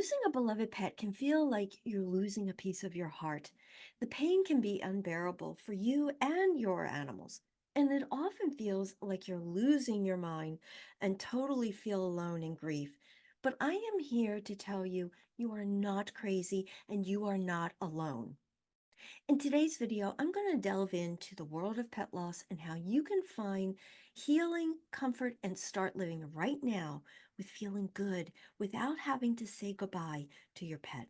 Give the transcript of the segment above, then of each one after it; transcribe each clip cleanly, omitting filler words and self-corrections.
Losing a beloved pet can feel like you're losing a piece of your heart. The pain can be unbearable for you and your animals, and it often feels like you're losing your mind and totally feel alone in grief. But I am here to tell you you are not crazy and you are not alone. In today's video, I'm going to delve into the world of pet loss and how you can find healing, comfort, and start living right now with feeling good without having to say goodbye to your pet.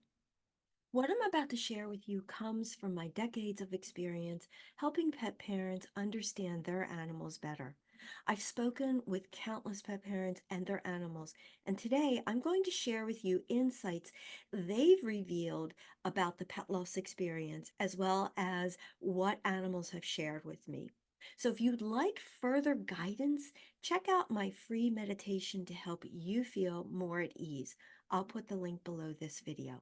What I'm about to share with you comes from my decades of experience helping pet parents understand their animals better. I've spoken with countless pet parents and their animals, and today I'm going to share with you insights they've revealed about the pet loss experience, as well as what animals have shared with me. So if you'd like further guidance, check out my free meditation to help you feel more at ease. I'll put the link below this video.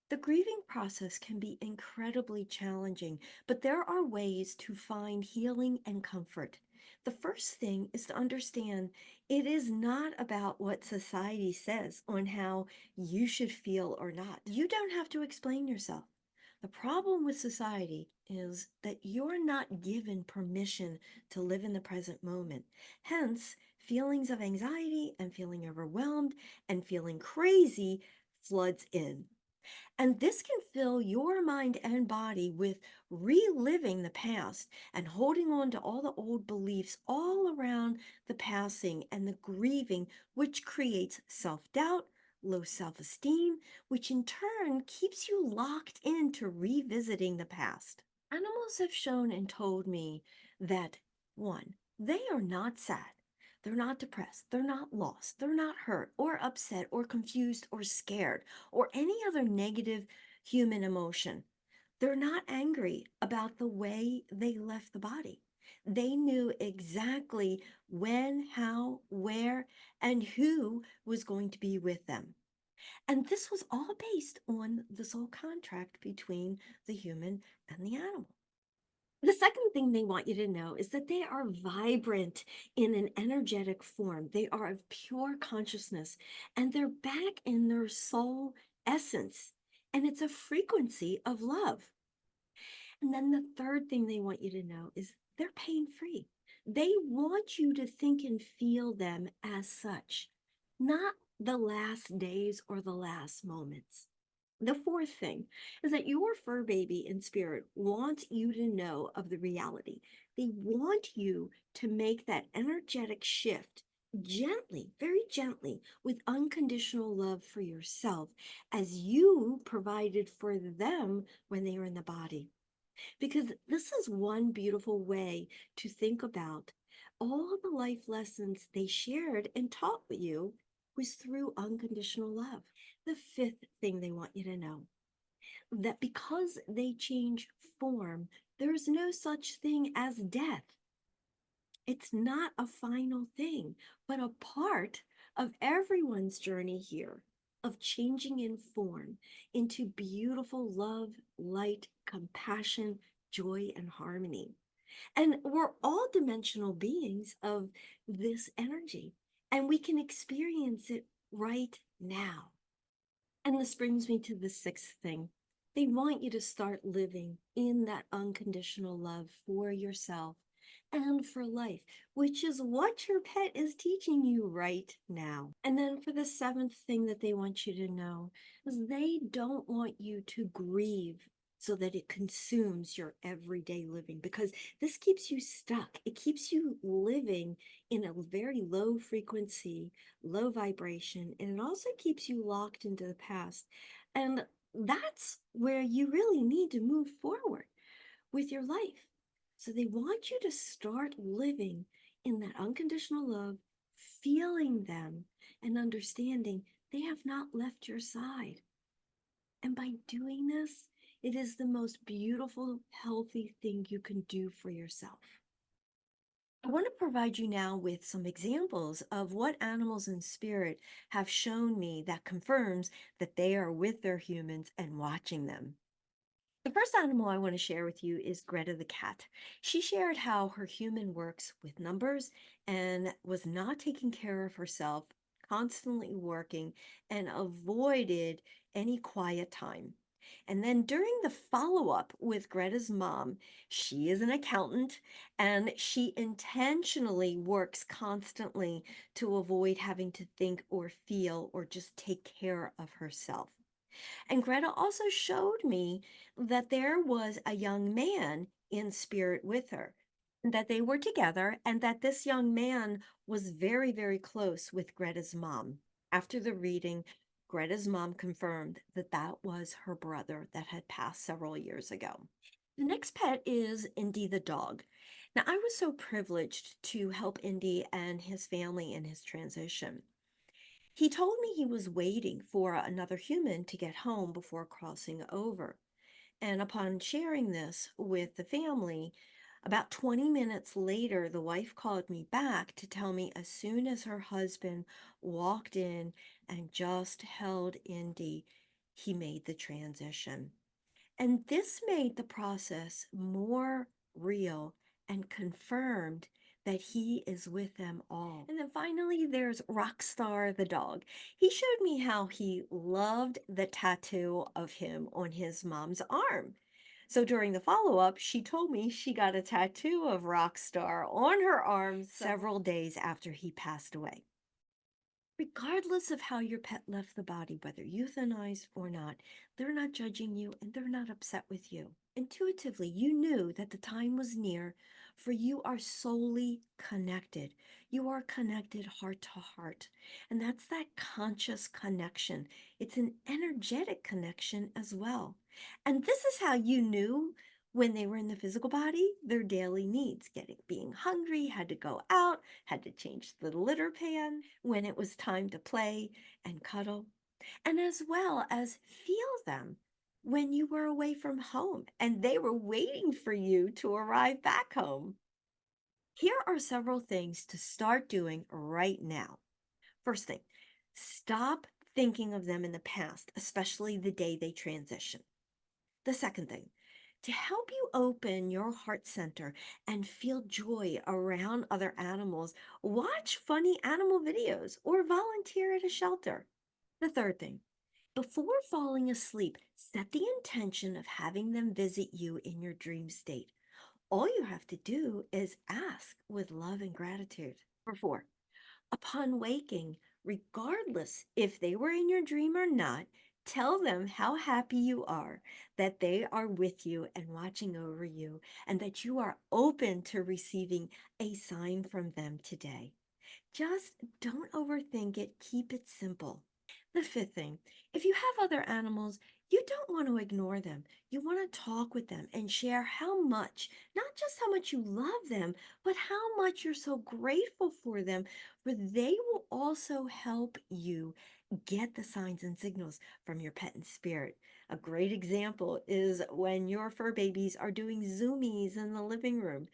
The grieving process can be incredibly challenging, but there are ways to find healing and comfort. The first thing is to understand it is not about what society says on how you should feel or not. You don't have to explain yourself. The problem with society is that you're not given permission to live in the present moment. Hence, feelings of anxiety and feeling overwhelmed and feeling crazy floods in. And this can fill your mind and body with reliving the past and holding on to all the old beliefs all around the passing and the grieving, which creates self doubt, low self esteem, which in turn keeps you locked into revisiting the past. Animals have shown and told me that one, they are not sad. They're not depressed. They're not lost. They're not hurt or upset or confused or scared or any other negative human emotion. They're not angry about the way they left the body. They knew exactly when, how, where, and who was going to be with them. And this was all based on the soul contract between the human and the animal. The second thing they want you to know is that they are vibrant in an energetic form. They are of pure consciousness and they're back in their soul essence. And it's a frequency of love. And then the third thing they want you to know is they're pain free. They want you to think and feel them as such, not the last days or the last moments. The fourth thing is that your fur baby in spirit wants you to know of the reality. They want you to make that energetic shift gently, very gently, with unconditional love for yourself as you provided for them when they were in the body. Because this is one beautiful way to think about all the life lessons they shared and taught you was through unconditional love. The fifth thing they want you to know that because they change form, there is no such thing as death. It's not a final thing, but a part of everyone's journey here of changing in form into beautiful love, light, compassion, joy, and harmony. And we're all dimensional beings of this energy, and we can experience it right now. And this brings me to the sixth thing. They want you to start living in that unconditional love for yourself and for life, which is what your pet is teaching you right now. And then for the seventh thing that they want you to know is they don't want you to grieve so that it consumes your everyday living because this keeps you stuck. It keeps you living in a very low frequency, low vibration, and it also keeps you locked into the past. And that's where you really need to move forward with your life. So they want you to start living in that unconditional love, feeling them and understanding they have not left your side. And by doing this, it is the most beautiful, healthy thing you can do for yourself. I want to provide you now with some examples of what animals in spirit have shown me that confirms that they are with their humans and watching them. The first animal I want to share with you is Greta the cat. She shared how her human works with numbers and was not taking care of herself constantly working and avoided any quiet time. And then during the follow up with Greta's mom, she is an accountant and she intentionally works constantly to avoid having to think or feel or just take care of herself. And Greta also showed me that there was a young man in spirit with her, that they were together, and that this young man was very, very close with Greta's mom. After the reading, Greta's mom confirmed that that was her brother that had passed several years ago. The next pet is Indy the dog. Now, I was so privileged to help Indy and his family in his transition. He told me he was waiting for another human to get home before crossing over. And upon sharing this with the family, about 20 minutes later, the wife called me back to tell me as soon as her husband walked in and just held Indy, he made the transition. And this made the process more real and confirmed that he is with them all. And then finally, there's Rockstar the dog. He showed me how he loved the tattoo of him on his mom's arm. So during the follow up, she told me she got a tattoo of Rockstar on her arm several days after he passed away. Regardless of how your pet left the body, whether euthanized or not, they're not judging you and they're not upset with you. Intuitively, you knew that the time was near, for you are solely connected. You are connected heart to heart. And that's that conscious connection. It's an energetic connection as well. And this is how you knew when they were in the physical body, their daily needs, being hungry, had to go out, had to change the litter pan, when it was time to play and cuddle, and as well as feel them when you were away from home and they were waiting for you to arrive back home. Here are several things to start doing right now. First thing, stop thinking of them in the past, especially the day they transition. The second thing, to help you open your heart center and feel joy around other animals, watch funny animal videos or volunteer at a shelter. The third thing, before falling asleep, set the intention of having them visit you in your dream state. All you have to do is ask with love and gratitude. Number four, upon waking, regardless if they were in your dream or not, tell them how happy you are that they are with you and watching over you, and that you are open to receiving a sign from them today. Just don't overthink it, keep it simple. The fifth thing, if you have other animals, you don't want to ignore them. You want to talk with them and share how much, not just how much you love them, but how much you're so grateful for them, for they will also help you get the signs and signals from your pet and spirit. A great example is when your fur babies are doing zoomies in the living room.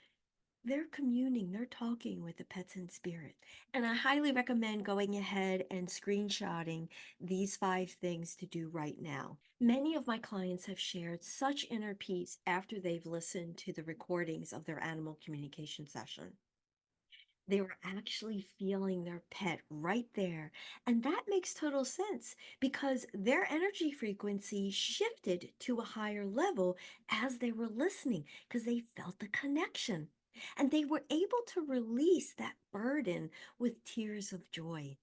They're communing, they're talking with the pets in spirit. And I highly recommend going ahead and screenshotting these 5 things to do right now. Many of my clients have shared such inner peace after they've listened to the recordings of their animal communication session. They were actually feeling their pet right there. And that makes total sense because their energy frequency shifted to a higher level as they were listening because they felt the connection. And they were able to release that burden with tears of joy.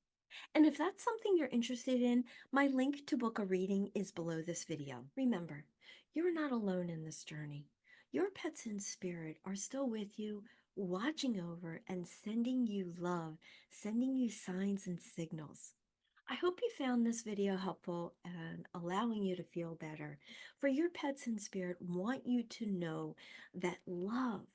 And if that's something you're interested in, my link to book a reading is below this video. Remember, you're not alone in this journey. Your pets in spirit are still with you, watching over and sending you love, sending you signs and signals. I hope you found this video helpful and allowing you to feel better. For your pets in spirit want you to know that love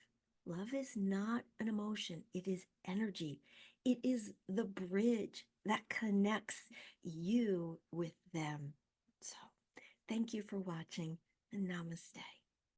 is not an emotion, it is energy. It is the bridge that connects you with them. So, thank you for watching and namaste.